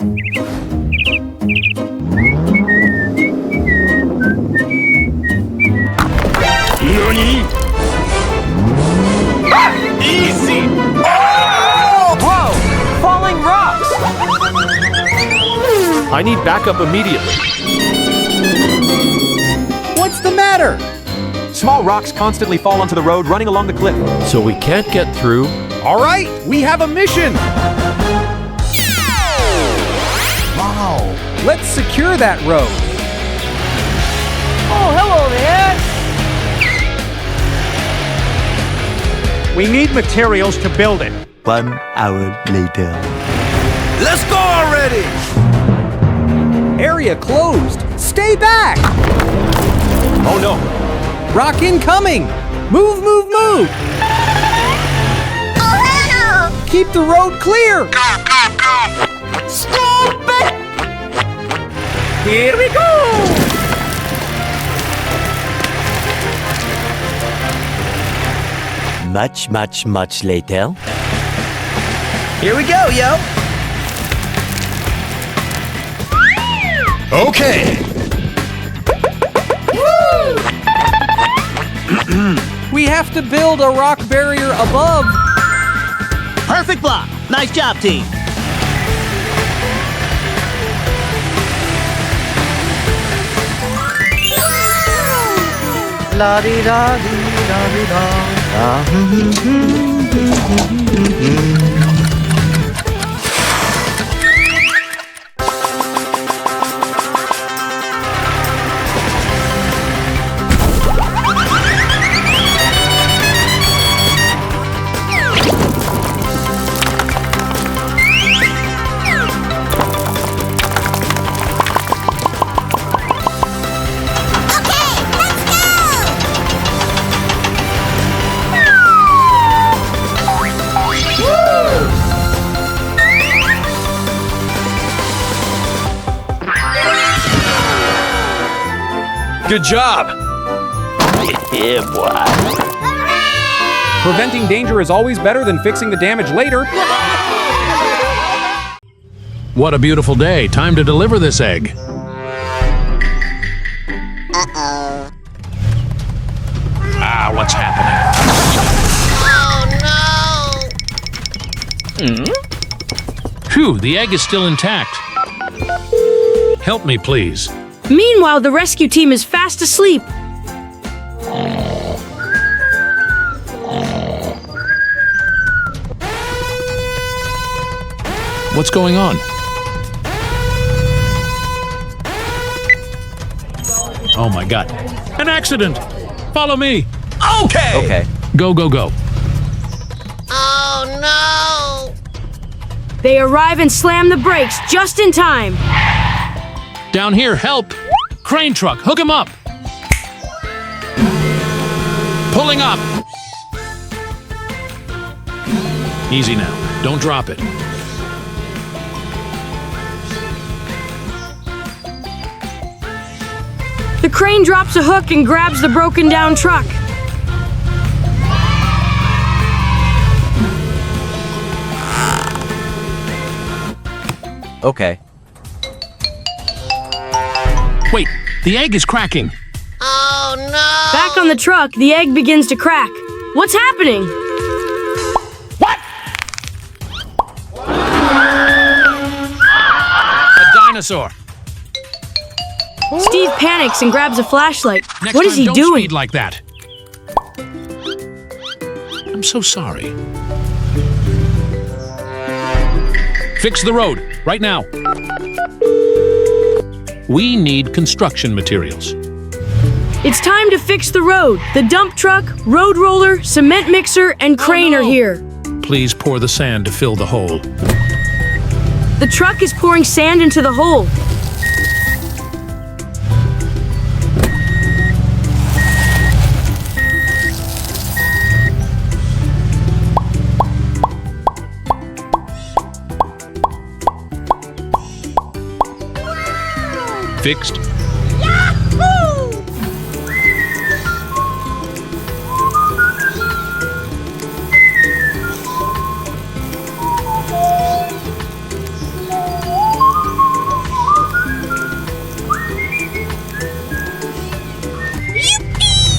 Nani? Easy! Whoa! Falling rocks! I need backup immediately. What's the matter? Small rocks constantly fall onto the road running along the cliff. So we can't get through. All right, we have a mission! Wow! Let's secure that road. Oh, hello there! We need materials to build it. 1 hour later. Let's go already! Area closed. Stay back! Oh no! Rock incoming! Move, move, move! Oh, hell! Keep the road clear! Stop it! Here we go! Much later. Here we go, yo! Okay! We have to build a rock barrier above. Perfect block! Nice job, team! Good job! Yeah, boy. Preventing danger is always better than fixing the damage later. What a beautiful day. Time to deliver this egg. Uh-oh. Ah, what's happening? Oh, no! Phew, the egg is still intact. Help me, please. Meanwhile, the rescue team is fast asleep. What's going on? Oh my God. An accident! Follow me! Okay. Go, go, go. Oh, no! They arrive and slam the brakes just in time. Down here, help! Crane truck, hook him up! Pulling up! Easy now, don't drop it. The crane drops a hook and grabs the broken down truck. Okay. Wait, the egg is cracking. Oh, no! Back on the truck, the egg begins to crack. What's happening? A dinosaur. Steve panics and grabs a flashlight. Next What is time, he don't doing? speed like that. I'm so sorry. Fix the road, right now. We need construction materials. It's time to fix the road. The dump truck, road roller, cement mixer, and crane no. are here. Please pour the sand to fill the hole. The truck is pouring sand into the hole. Fixed.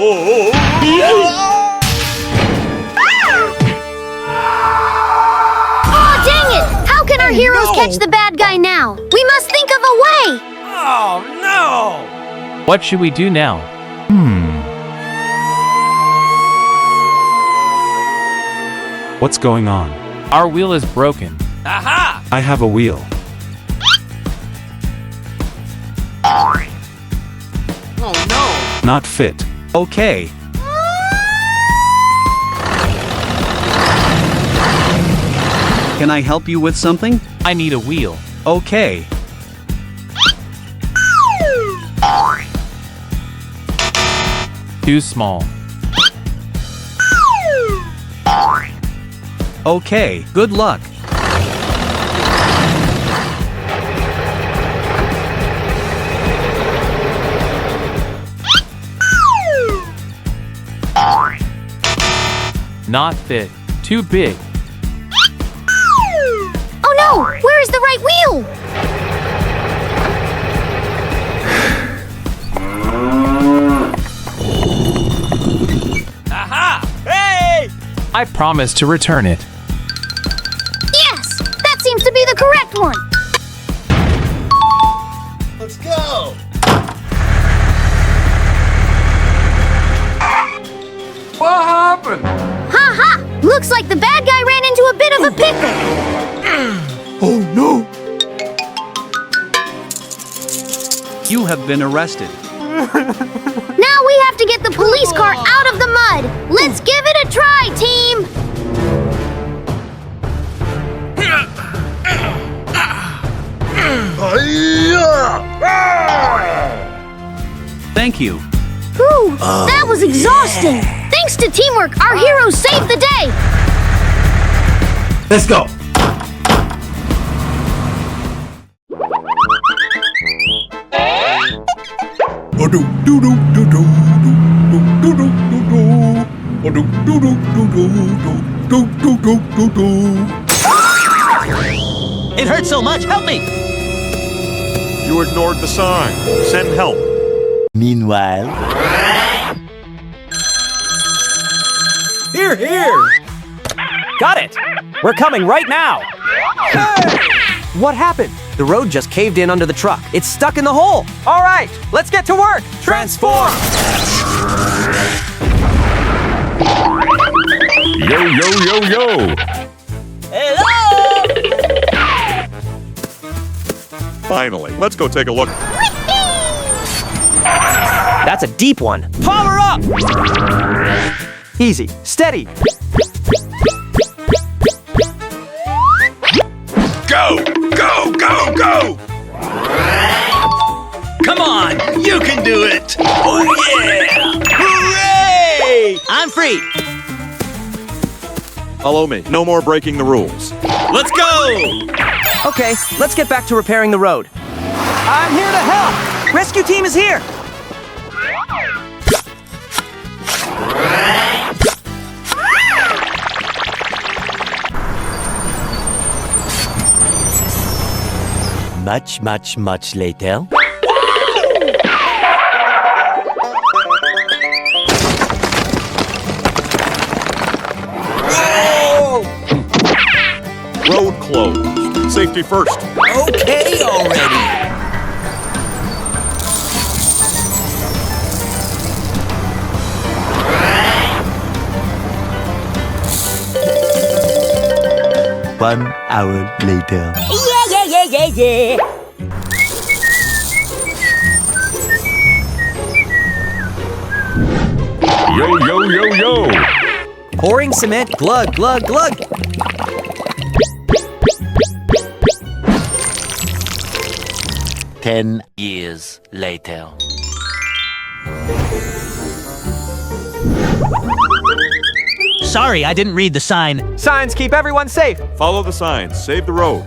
Oh, dang it! How can our heroes catch the bad guy now? We must think of a way! Oh, no! What should we do now? What's going on? Our wheel is broken. Aha! I have a wheel. Oh, no! Not fit. Okay. Can I help you with something? I need a wheel. Okay. Too small. Okay, good luck. Not fit. Too big. Oh no! Where is the right wheel? Aha! Hey! I promise to return it. Yes! That seems to be the correct one! Let's go! What happened? Ha ha! Looks like the bad guy ran into a bit of a pickle! Oh no! You have been arrested. Now we have to get the police car out of the mud! Let's give it a try, team! Thank you. Whew, that was exhausting! Thanks to teamwork, our heroes saved the day! Let's go! It hurts so much, help me! You ignored the sign. Send help. Meanwhile, Here, here! Got it! We're coming right now! What happened? The road just caved in under the truck. It's stuck in the hole. All right, let's get to work! Transform! Yo, yo, yo, yo! Finally, let's go take a look. That's a deep one. Power up! Easy, steady. Go! Go! Go! Go! Come on! You can do it! Oh yeah! Hooray! I'm free. Follow me. No more breaking the rules. Let's go! Okay, let's get back to repairing the road. I'm here to help. Rescue team is here. much later. Road closed. Safety first. Okay already! One hour later. Yeah. Yo, yo, yo, yo! Pouring cement, glug, glug, glug. Ten years later. Sorry, I didn't read the sign. Signs keep everyone safe. Follow the signs. Save the road.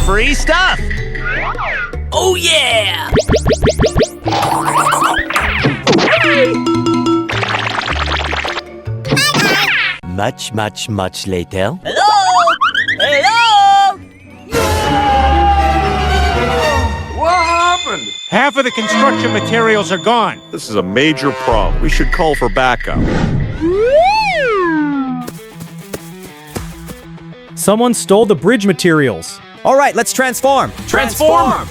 Free stuff. Oh yeah! Much later. Hello. happened? Half of the construction materials are gone. This is a major problem. We should call for backup. Someone stole the bridge materials. All right, let's transform. Transform!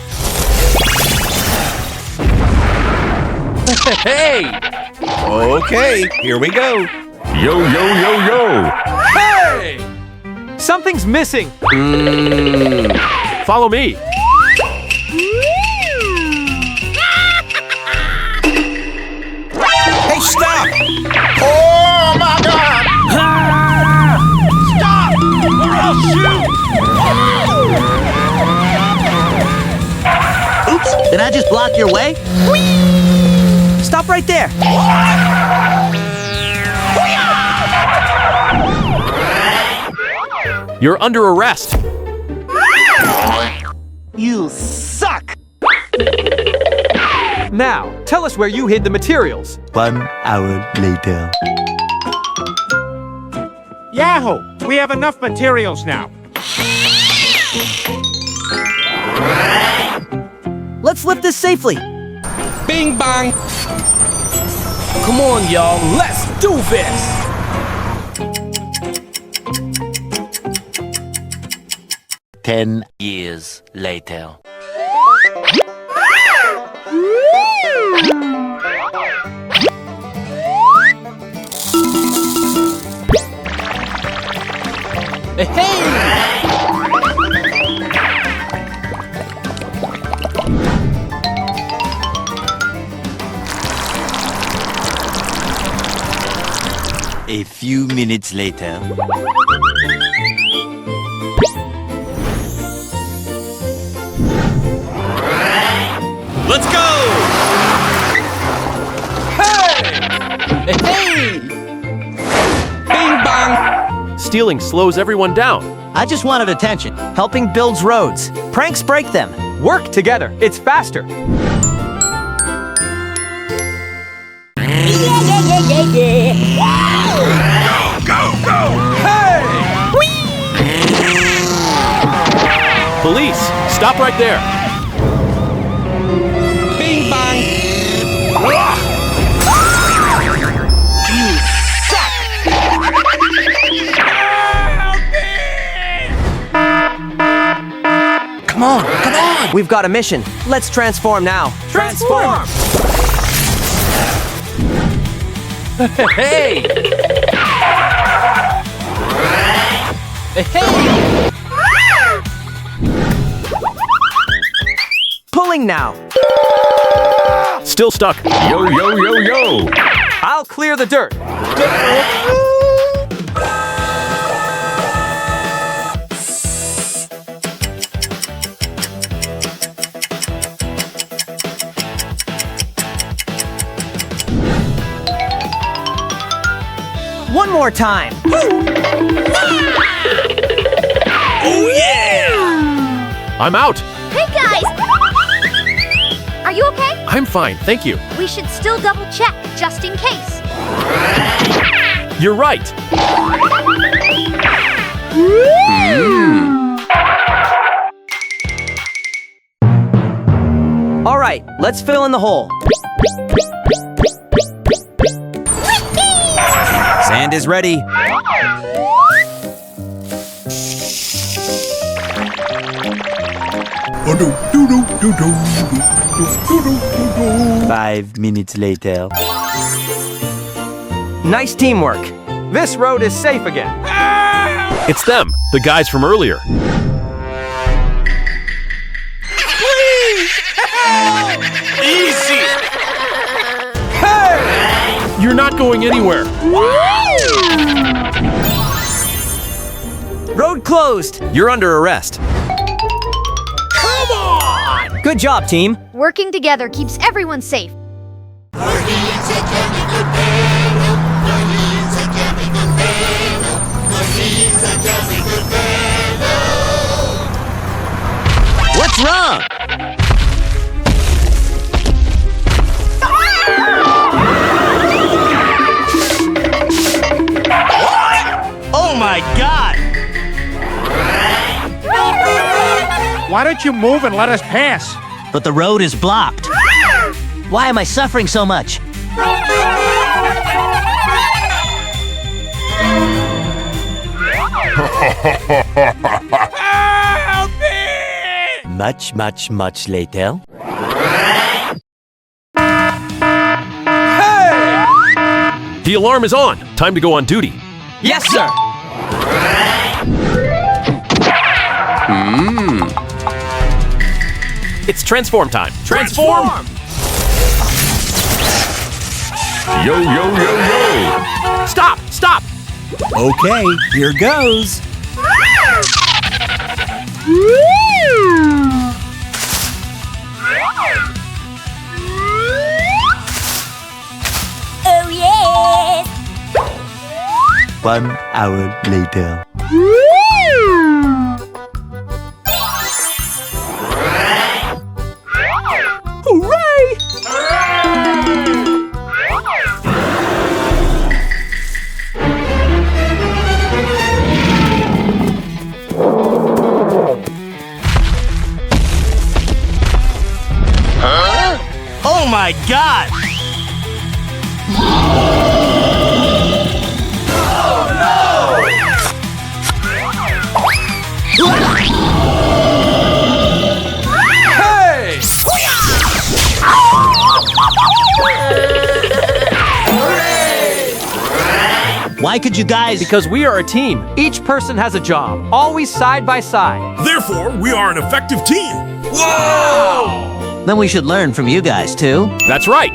Hey! Okay, here we go. Yo, yo, yo, yo! Hey! Something's missing. Follow me. Hey, stop! Oh my God! Stop! Or I'll shoot! Oops, did I just block your way? Stop right there. You're under arrest. You suck! Now, tell us where you hid the materials. 1 hour later. Yahoo! We have enough materials now. Let's lift this safely. Bing bang! Come on, y'all, let's do this! Ten years later. A few minutes later. Let's go! Hey! Bing bang! Stealing slows everyone down. I just wanted attention. Helping builds roads. Pranks break them. Work together, it's faster. Go, go! Police, stop right there. Bing bang! Come on, come on. We've got a mission. Let's transform now. Transform! Hey! Hey! Pulling now. Still stuck. Yo, yo, yo, yo! I'll clear the dirt. One more time. Oh yeah! I'm out. Hey guys! Are you okay? I'm fine, thank you. We should still double check, just in case. You're right. All right, let's fill in the hole. Sand is ready. 5 minutes later. Nice teamwork. This road is safe again. It's them, the guys from earlier. Easy! Hey! You're not going anywhere. Road closed. You're under arrest. Come on! Good job, team. Working together keeps everyone safe. What's wrong? Oh my God! Why don't you move and let us pass? but the road is blocked. Why am I suffering so much? Help me! Much later. The alarm is on. Time to go on duty. Yes, sir. It's transform time. Transform! Yo, yo, yo, yo. Stop! Stop! Okay, here goes. Oh yes! 1 hour later. Oh my God! Hey! Why could you guys? Because we are a team. Each person has a job, always side by side. Therefore, we are an effective team. Then we should learn from you guys too. That's right.